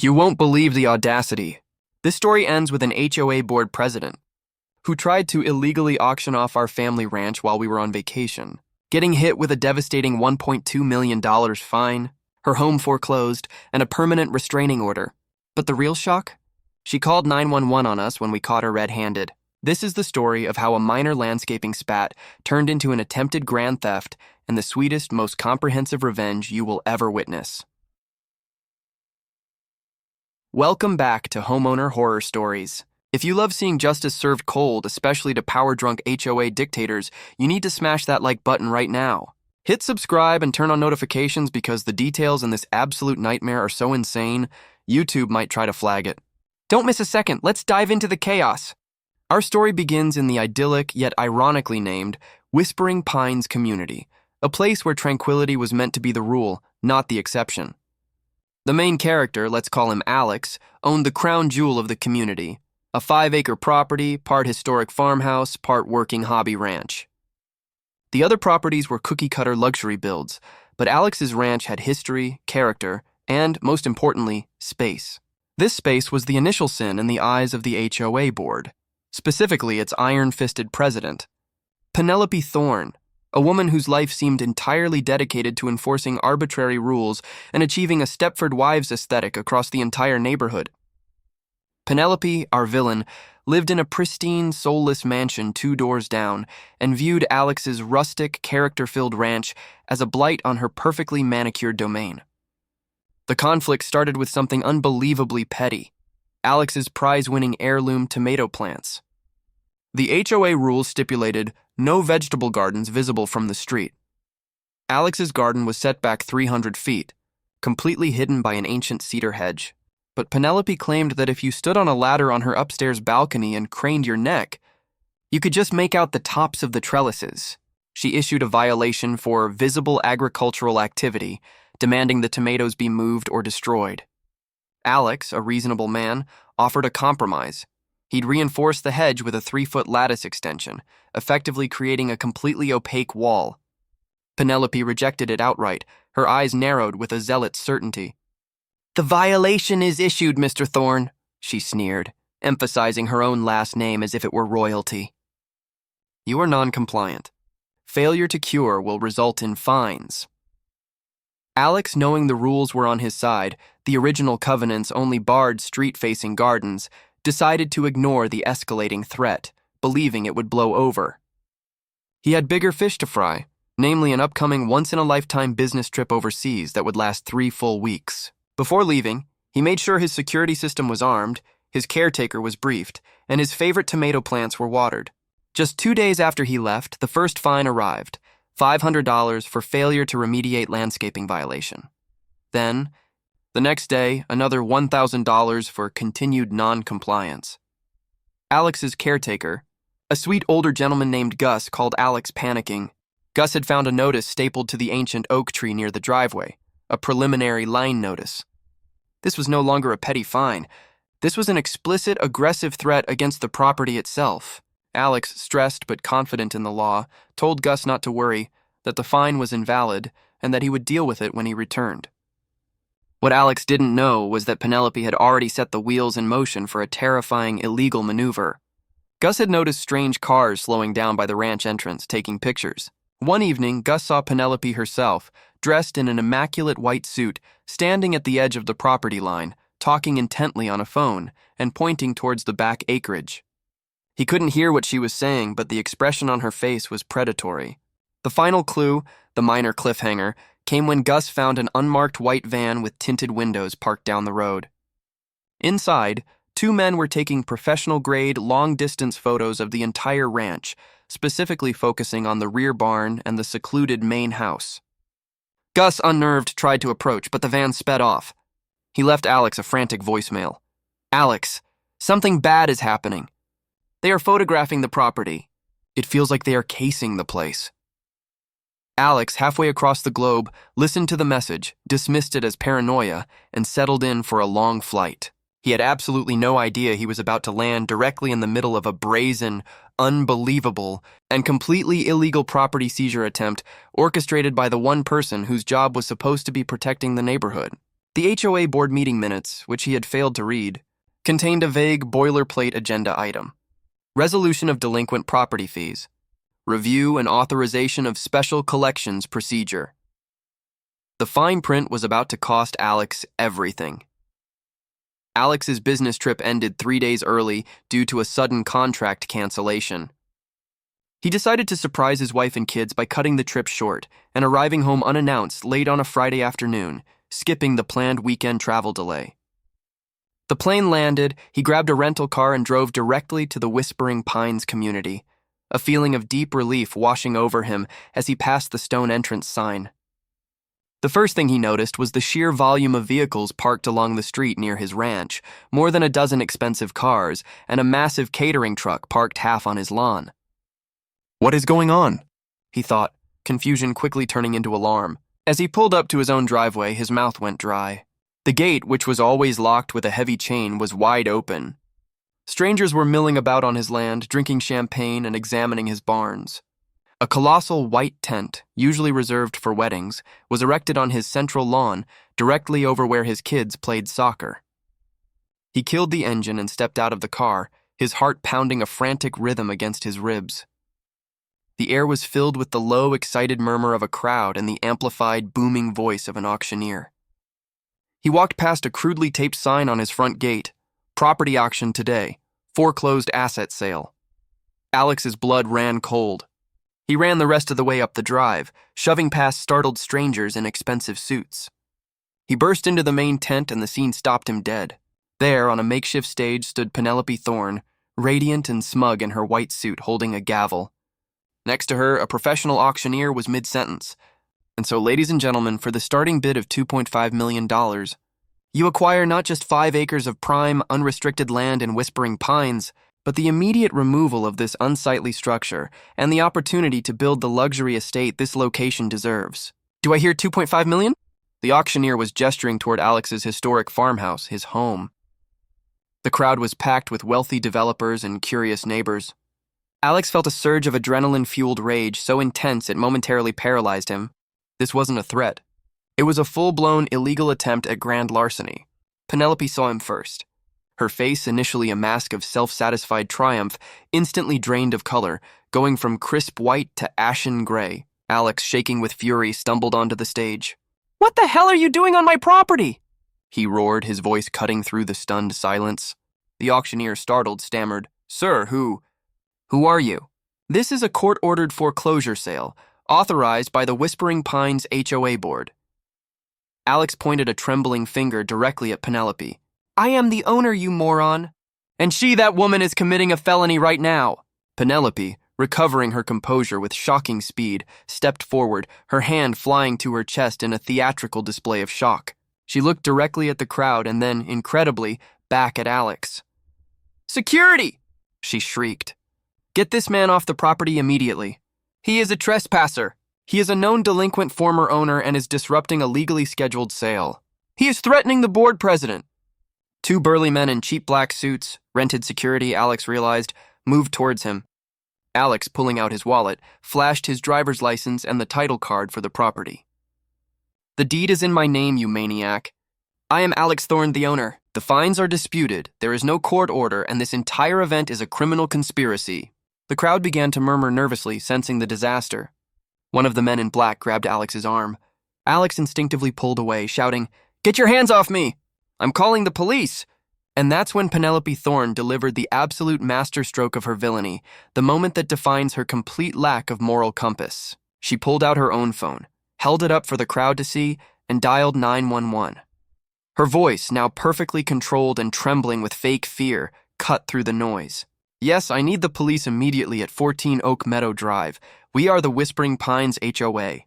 You won't believe the audacity. This story ends with an HOA board president who tried to illegally auction off our family ranch while we were on vacation, getting hit with a devastating $1.2 million fine, her home foreclosed, and a permanent restraining order. But the real shock? She called 911 on us when we caught her red-handed. This is the story of how a minor landscaping spat turned into an attempted grand theft and the sweetest, most comprehensive revenge you will ever witness. Welcome back to Homeowner Horror Stories. If you love seeing justice served cold, especially to power-drunk HOA dictators, you need to smash that like button right now. Hit subscribe and turn on notifications because the details in this absolute nightmare are so insane, YouTube might try to flag it. Don't miss a second, let's dive into the chaos. Our story begins in the idyllic, yet ironically named, Whispering Pines community, a place where tranquility was meant to be the rule, not the exception. The main character, let's call him Alex, owned the crown jewel of the community, a 5-acre property, part historic farmhouse, part working hobby ranch. The other properties were cookie-cutter luxury builds, but Alex's ranch had history, character, and, most importantly, space. This space was the initial sin in the eyes of the HOA board, specifically its iron-fisted president, Penelope Thorne, a woman whose life seemed entirely dedicated to enforcing arbitrary rules and achieving a Stepford Wives aesthetic across the entire neighborhood. Penelope, our villain, lived in a pristine, soulless mansion 2 doors down and viewed Alex's rustic, character-filled ranch as a blight on her perfectly manicured domain. The conflict started with something unbelievably petty: Alex's prize-winning heirloom tomato plants. The HOA rules stipulated no vegetable gardens visible from the street. Alex's garden was set back 300 feet, completely hidden by an ancient cedar hedge. But Penelope claimed that if you stood on a ladder on her upstairs balcony and craned your neck, you could just make out the tops of the trellises. She issued a violation for visible agricultural activity, demanding the tomatoes be moved or destroyed. Alex, a reasonable man, offered a compromise. He'd reinforce the hedge with a 3-foot lattice extension, effectively creating a completely opaque wall. Penelope rejected it outright, her eyes narrowed with a zealot's certainty. "The violation is issued, Mr. Thorne," she sneered, emphasizing her own last name as if it were royalty. "You are non-compliant. Failure to cure will result in fines." Alex, knowing the rules were on his side, the original covenants only barred street-facing gardens, decided to ignore the escalating threat, believing it would blow over. He had bigger fish to fry, namely an upcoming once-in-a-lifetime business trip overseas that would last 3 full weeks. Before leaving, he made sure his security system was armed, his caretaker was briefed, and his favorite tomato plants were watered. Just 2 days after he left, the first fine arrived: $500 for failure to remediate landscaping violation. Then, the next day, another $1,000 for continued non-compliance. Alex's caretaker, a sweet older gentleman named Gus, called Alex panicking. Gus had found a notice stapled to the ancient oak tree near the driveway, a preliminary line notice. This was no longer a petty fine. This was an explicit, aggressive threat against the property itself. Alex, stressed but confident in the law, told Gus not to worry, that the fine was invalid, and that he would deal with it when he returned. What Alex didn't know was that Penelope had already set the wheels in motion for a terrifying, illegal maneuver. Gus had noticed strange cars slowing down by the ranch entrance, taking pictures. One evening, Gus saw Penelope herself, dressed in an immaculate white suit, standing at the edge of the property line, talking intently on a phone, and pointing towards the back acreage. He couldn't hear what she was saying, but the expression on her face was predatory. The final clue, the minor cliffhanger, came when Gus found an unmarked white van with tinted windows parked down the road. Inside, 2 men were taking professional-grade, long-distance photos of the entire ranch, specifically focusing on the rear barn and the secluded main house. Gus, unnerved, tried to approach, but the van sped off. He left Alex a frantic voicemail. "Alex, something bad is happening. They are photographing the property. It feels like they are casing the place." Alex, halfway across the globe, listened to the message, dismissed it as paranoia, and settled in for a long flight. He had absolutely no idea he was about to land directly in the middle of a brazen, unbelievable, and completely illegal property seizure attempt orchestrated by the one person whose job was supposed to be protecting the neighborhood. The HOA board meeting minutes, which he had failed to read, contained a vague boilerplate agenda item: resolution of delinquent property fees, review and authorization of special collections procedure. The fine print was about to cost Alex everything. Alex's business trip ended 3 days early due to a sudden contract cancellation. He decided to surprise his wife and kids by cutting the trip short and arriving home unannounced late on a Friday afternoon, skipping the planned weekend travel delay. The plane landed, he grabbed a rental car and drove directly to the Whispering Pines community, a feeling of deep relief washing over him as he passed the stone entrance sign. The first thing he noticed was the sheer volume of vehicles parked along the street near his ranch, more than a dozen expensive cars, and a massive catering truck parked half on his lawn. "What is going on?" he thought, confusion quickly turning into alarm. As he pulled up to his own driveway, his mouth went dry. The gate, which was always locked with a heavy chain, was wide open. Strangers were milling about on his land, drinking champagne and examining his barns. A colossal white tent, usually reserved for weddings, was erected on his central lawn, directly over where his kids played soccer. He killed the engine and stepped out of the car, his heart pounding a frantic rhythm against his ribs. The air was filled with the low, excited murmur of a crowd and the amplified, booming voice of an auctioneer. He walked past a crudely taped sign on his front gate: "Property auction today. Foreclosed asset sale." Alex's blood ran cold. He ran the rest of the way up the drive, shoving past startled strangers in expensive suits. He burst into the main tent and the scene stopped him dead. There, on a makeshift stage, stood Penelope Thorne, radiant and smug in her white suit, holding a gavel. Next to her, a professional auctioneer was mid-sentence. "And so, ladies and gentlemen, for the starting bid of $2.5 million, you acquire not just 5 acres of prime, unrestricted land in Whispering Pines, but the immediate removal of this unsightly structure and the opportunity to build the luxury estate this location deserves. Do I hear $2.5 million? The auctioneer was gesturing toward Alex's historic farmhouse, his home. The crowd was packed with wealthy developers and curious neighbors. Alex felt a surge of adrenaline-fueled rage so intense it momentarily paralyzed him. This wasn't a threat. It was a full-blown illegal attempt at grand larceny. Penelope saw him first. Her face, initially a mask of self-satisfied triumph, instantly drained of color, going from crisp white to ashen gray. Alex, shaking with fury, stumbled onto the stage. "What the hell are you doing on my property?" he roared, his voice cutting through the stunned silence. The auctioneer, startled, stammered, "Sir, who are you?" "This is a court-ordered foreclosure sale, authorized by the Whispering Pines HOA board." Alex pointed a trembling finger directly at Penelope. "I am the owner, you moron. And that woman is committing a felony right now." Penelope, recovering her composure with shocking speed, stepped forward, her hand flying to her chest in a theatrical display of shock. She looked directly at the crowd and then, incredibly, back at Alex. "Security!" she shrieked. "Get this man off the property immediately. He is a trespasser. He is a known delinquent former owner and is disrupting a legally scheduled sale. He is threatening the board president." 2 burly men in cheap black suits, rented security, Alex realized, moved towards him. Alex, pulling out his wallet, flashed his driver's license and the title card for the property. "The deed is in my name, you maniac. I am Alex Thorne, the owner. The fines are disputed, there is no court order, and this entire event is a criminal conspiracy." The crowd began to murmur nervously, sensing the disaster. One of the men in black grabbed Alex's arm. Alex instinctively pulled away, shouting, "Get your hands off me! I'm calling the police!" And that's when Penelope Thorne delivered the absolute masterstroke of her villainy, the moment that defines her complete lack of moral compass. She pulled out her own phone, held it up for the crowd to see, and dialed 911. Her voice, now perfectly controlled and trembling with fake fear, cut through the noise. "Yes, I need the police immediately at 14 Oak Meadow Drive. We are the Whispering Pines HOA.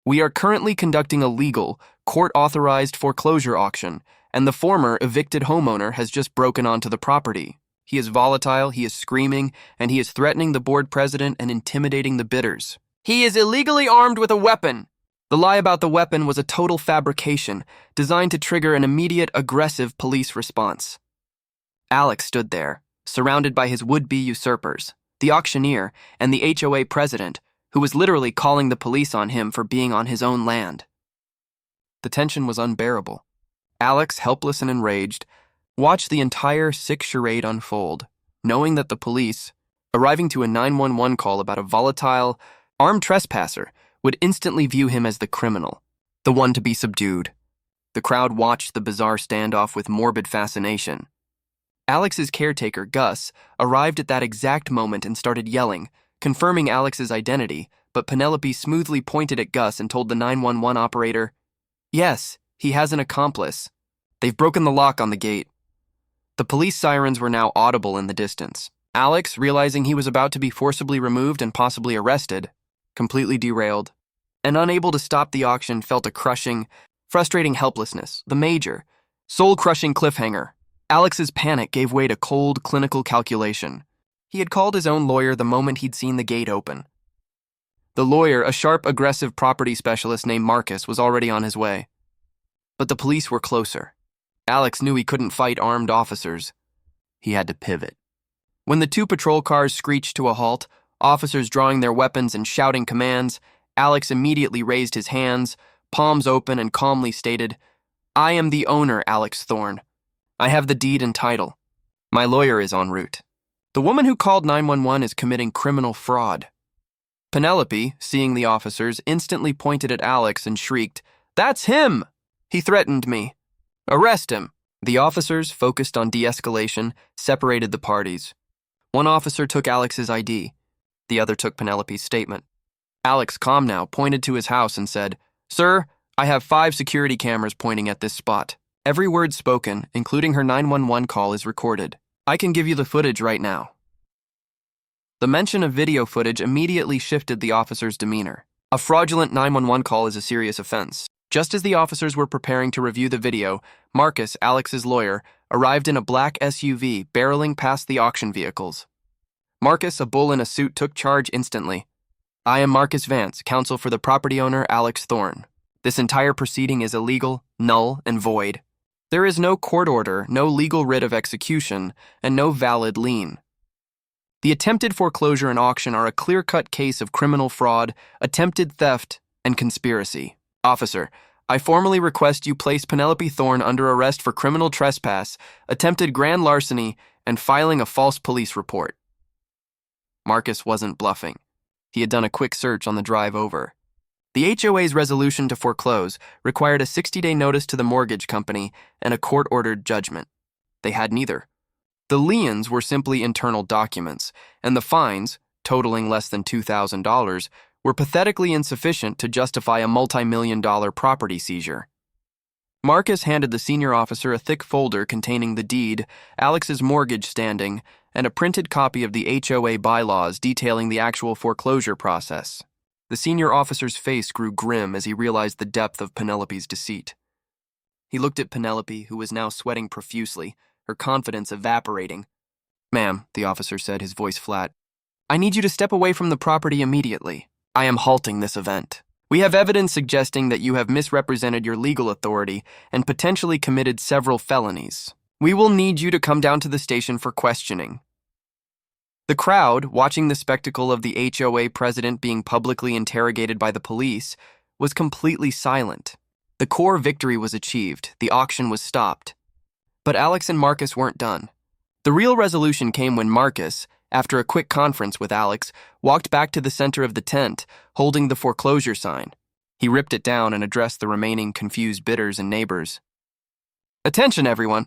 We are currently conducting a legal, court-authorized foreclosure auction, and the former evicted homeowner has just broken onto the property. He is volatile, he is screaming, and he is threatening the board president and intimidating the bidders. He is illegally armed with a weapon." The lie about the weapon was a total fabrication, designed to trigger an immediate, aggressive police response. Alex stood there, surrounded by his would-be usurpers, the auctioneer and the HOA president, who was literally calling the police on him for being on his own land. The tension was unbearable. Alex, helpless and enraged, watched the entire sick charade unfold, knowing that the police, arriving to a 911 call about a volatile, armed trespasser, would instantly view him as the criminal, the one to be subdued. The crowd watched the bizarre standoff with morbid fascination. Alex's caretaker, Gus, arrived at that exact moment and started yelling, confirming Alex's identity, but Penelope smoothly pointed at Gus and told the 911 operator, "Yes, he has an accomplice. They've broken the lock on the gate." The police sirens were now audible in the distance. Alex, realizing he was about to be forcibly removed and possibly arrested, completely derailed, and unable to stop the auction, felt a crushing, frustrating helplessness, the major, soul-crushing cliffhanger. Alex's panic gave way to cold, clinical calculation. He had called his own lawyer the moment he'd seen the gate open. The lawyer, a sharp, aggressive property specialist named Marcus, was already on his way. But the police were closer. Alex knew he couldn't fight armed officers. He had to pivot. When the two patrol cars screeched to a halt, officers drawing their weapons and shouting commands, Alex immediately raised his hands, palms open, and calmly stated, "I am the owner, Alex Thorne. I have the deed and title. My lawyer is en route. The woman who called 911 is committing criminal fraud." Penelope, seeing the officers, instantly pointed at Alex and shrieked, "That's him! He threatened me. Arrest him." The officers, focused on de-escalation, separated the parties. One officer took Alex's ID. The other took Penelope's statement. Alex, calm now, pointed to his house and said, "Sir, I have 5 security cameras pointing at this spot. Every word spoken, including her 911 call, is recorded. I can give you the footage right now." The mention of video footage immediately shifted the officer's demeanor. A fraudulent 911 call is a serious offense. Just as the officers were preparing to review the video, Marcus, Alex's lawyer, arrived in a black SUV, barreling past the auction vehicles. Marcus, a bull in a suit, took charge instantly. "I am Marcus Vance, counsel for the property owner, Alex Thorne. This entire proceeding is illegal, null, and void. There is no court order, no legal writ of execution, and no valid lien. The attempted foreclosure and auction are a clear-cut case of criminal fraud, attempted theft, and conspiracy. Officer, I formally request you place Penelope Thorne under arrest for criminal trespass, attempted grand larceny, and filing a false police report." Marcus wasn't bluffing. He had done a quick search on the drive over. The HOA's resolution to foreclose required a 60-day notice to the mortgage company and a court-ordered judgment. They had neither. The liens were simply internal documents, and the fines, totaling less than $2,000, were pathetically insufficient to justify a multi-million-dollar property seizure. Marcus handed the senior officer a thick folder containing the deed, Alex's mortgage standing, and a printed copy of the HOA bylaws detailing the actual foreclosure process. The senior officer's face grew grim as he realized the depth of Penelope's deceit. He looked at Penelope, who was now sweating profusely, her confidence evaporating. "Ma'am," the officer said, his voice flat, "I need you to step away from the property immediately. I am halting this event. We have evidence suggesting that you have misrepresented your legal authority and potentially committed several felonies. We will need you to come down to the station for questioning." The crowd, watching the spectacle of the HOA president being publicly interrogated by the police, was completely silent. The core victory was achieved, the auction was stopped. But Alex and Marcus weren't done. The real resolution came when Marcus, after a quick conference with Alex, walked back to the center of the tent, holding the foreclosure sign. He ripped it down and addressed the remaining confused bidders and neighbors. "Attention, everyone.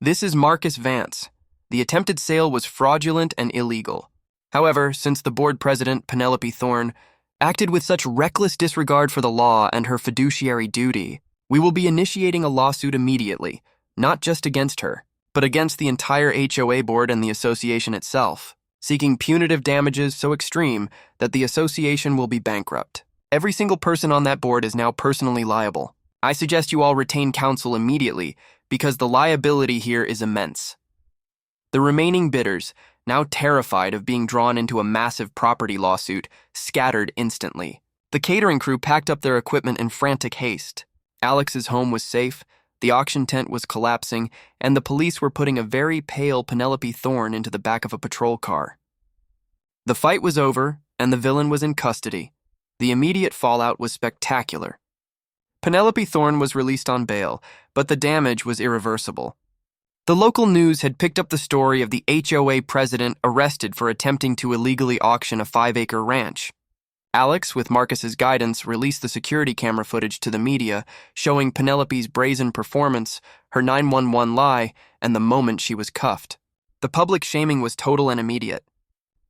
This is Marcus Vance. The attempted sale was fraudulent and illegal. However, since the board president, Penelope Thorne, acted with such reckless disregard for the law and her fiduciary duty, we will be initiating a lawsuit immediately, not just against her, but against the entire HOA board and the association itself, seeking punitive damages so extreme that the association will be bankrupt. Every single person on that board is now personally liable. I suggest you all retain counsel immediately because the liability here is immense." The remaining bidders, now terrified of being drawn into a massive property lawsuit, scattered instantly. The catering crew packed up their equipment in frantic haste. Alex's home was safe, the auction tent was collapsing, and the police were putting a very pale Penelope Thorne into the back of a patrol car. The fight was over, and the villain was in custody. The immediate fallout was spectacular. Penelope Thorne was released on bail, but the damage was irreversible. The local news had picked up the story of the HOA president arrested for attempting to illegally auction a 5-acre ranch. Alex, with Marcus's guidance, released the security camera footage to the media, showing Penelope's brazen performance, her 911 lie, and the moment she was cuffed. The public shaming was total and immediate.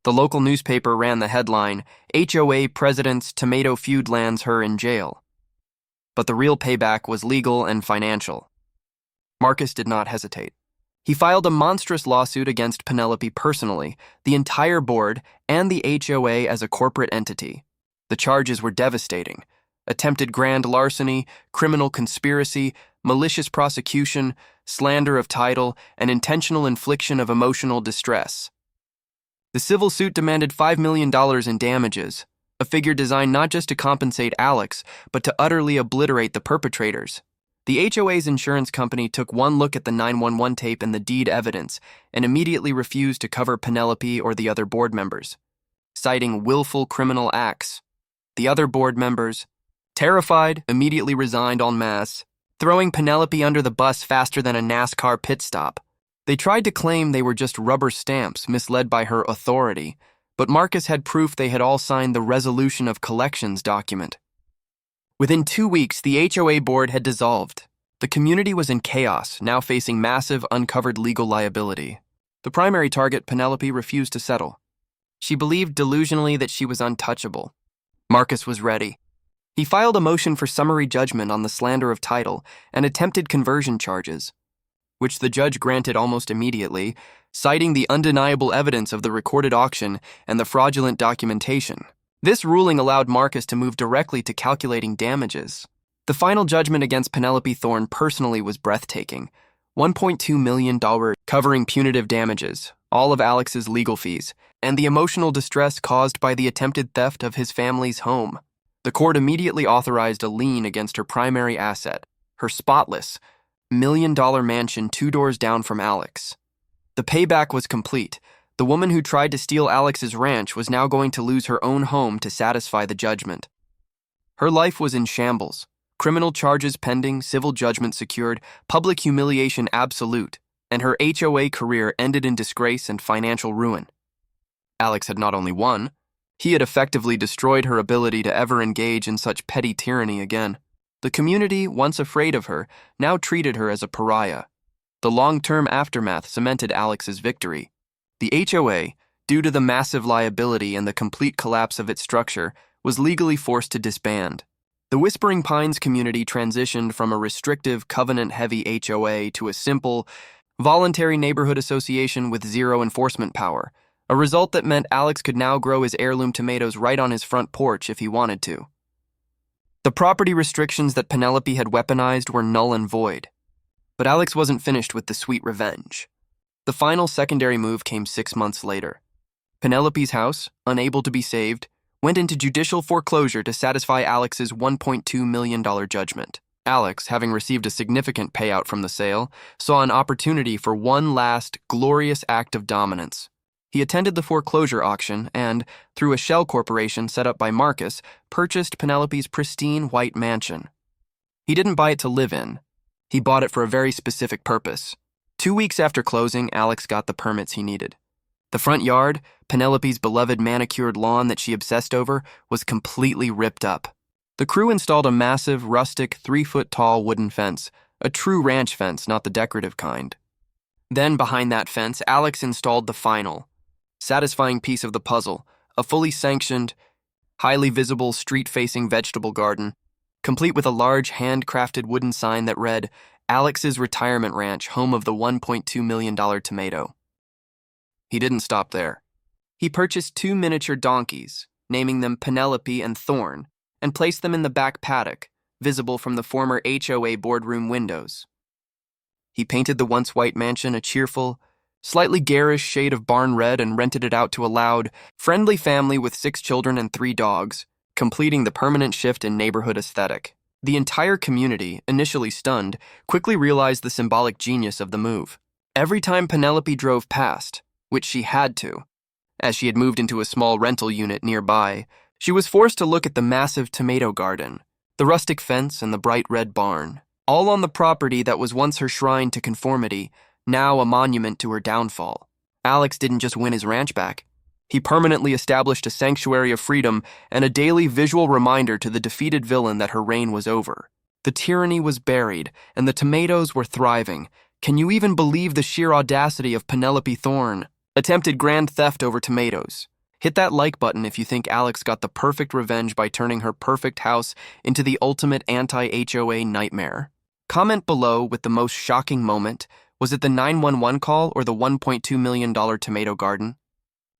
The local newspaper ran the headline, "HOA President's Tomato Feud Lands Her in Jail." But the real payback was legal and financial. Marcus did not hesitate. He filed a monstrous lawsuit against Penelope personally, the entire board, and the HOA as a corporate entity. The charges were devastating: attempted grand larceny, criminal conspiracy, malicious prosecution, slander of title, and intentional infliction of emotional distress. The civil suit demanded $5 million in damages, a figure designed not just to compensate Alex, but to utterly obliterate the perpetrators. The HOA's insurance company took one look at the 911 tape and the deed evidence and immediately refused to cover Penelope or the other board members, citing willful criminal acts. The other board members, terrified, immediately resigned en masse, throwing Penelope under the bus faster than a NASCAR pit stop. They tried to claim they were just rubber stamps misled by her authority, but Marcus had proof they had all signed the resolution of collections document. Within 2 weeks, the HOA board had dissolved. The community was in chaos, now facing massive, uncovered legal liability. The primary target, Penelope, refused to settle. She believed delusionally that she was untouchable. Marcus was ready. He filed a motion for summary judgment on the slander of title and attempted conversion charges, which the judge granted almost immediately, citing the undeniable evidence of the recorded auction and the fraudulent documentation. This ruling allowed Marcus to move directly to calculating damages. The final judgment against Penelope Thorne personally was breathtaking: $1.2 million covering punitive damages, all of Alex's legal fees, and the emotional distress caused by the attempted theft of his family's home. The court immediately authorized a lien against her primary asset, her spotless, $1 million mansion 2 doors down from Alex. The payback was complete. The woman who tried to steal Alex's ranch was now going to lose her own home to satisfy the judgment. Her life was in shambles. Criminal charges pending, civil judgment secured, public humiliation absolute, and her HOA career ended in disgrace and financial ruin. Alex had not only won, he had effectively destroyed her ability to ever engage in such petty tyranny again. The community, once afraid of her, now treated her as a pariah. The long-term aftermath cemented Alex's victory. The HOA, due to the massive liability and the complete collapse of its structure, was legally forced to disband. The Whispering Pines community transitioned from a restrictive, covenant-heavy HOA to a simple, voluntary neighborhood association with zero enforcement power, a result that meant Alex could now grow his heirloom tomatoes right on his front porch if he wanted to. The property restrictions that Penelope had weaponized were null and void. But Alex wasn't finished with the sweet revenge. The final secondary move came 6 months later. Penelope's house, unable to be saved, went into judicial foreclosure to satisfy Alex's $1.2 million judgment. Alex, having received a significant payout from the sale, saw an opportunity for one last, glorious act of dominance. He attended the foreclosure auction and, through a shell corporation set up by Marcus, purchased Penelope's pristine white mansion. He didn't buy it to live in. He bought it for a very specific purpose. 2 weeks after closing, Alex got the permits he needed. The front yard, Penelope's beloved manicured lawn that she obsessed over, was completely ripped up. The crew installed a massive, rustic, 3-foot-tall wooden fence, a true ranch fence, not the decorative kind. Then, behind that fence, Alex installed the final, satisfying piece of the puzzle, a fully sanctioned, highly visible street-facing vegetable garden, complete with a large handcrafted wooden sign that read, "Alex's Retirement Ranch, home of the $1.2 million tomato." He didn't stop there. He purchased 2 miniature donkeys, naming them Penelope and Thorne, and placed them in the back paddock, visible from the former HOA boardroom windows. He painted the once white mansion a cheerful, slightly garish shade of barn red and rented it out to a loud, friendly family with 6 children and 3 dogs, completing the permanent shift in neighborhood aesthetic. The entire community, initially stunned, quickly realized the symbolic genius of the move. Every time Penelope drove past, which she had to, as she had moved into a small rental unit nearby, she was forced to look at the massive tomato garden, The rustic fence and the bright red barn, all on the property that was once her shrine to conformity, now a monument to her downfall. Alex didn't just win his ranch back. He permanently established a sanctuary of freedom and a daily visual reminder to the defeated villain that her reign was over. The tyranny was buried, and the tomatoes were thriving. Can you even believe the sheer audacity of Penelope Thorne? Attempted grand theft over tomatoes. Hit that like button if you think Alex got the perfect revenge by turning her perfect house into the ultimate anti-HOA nightmare. Comment below with the most shocking moment. Was it the 911 call or the $1.2 million tomato garden?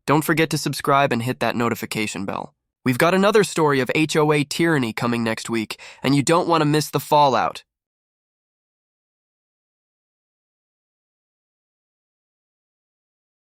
Don't forget to subscribe and hit that notification bell. We've got another story of HOA tyranny coming next week, and you don't want to miss the fallout.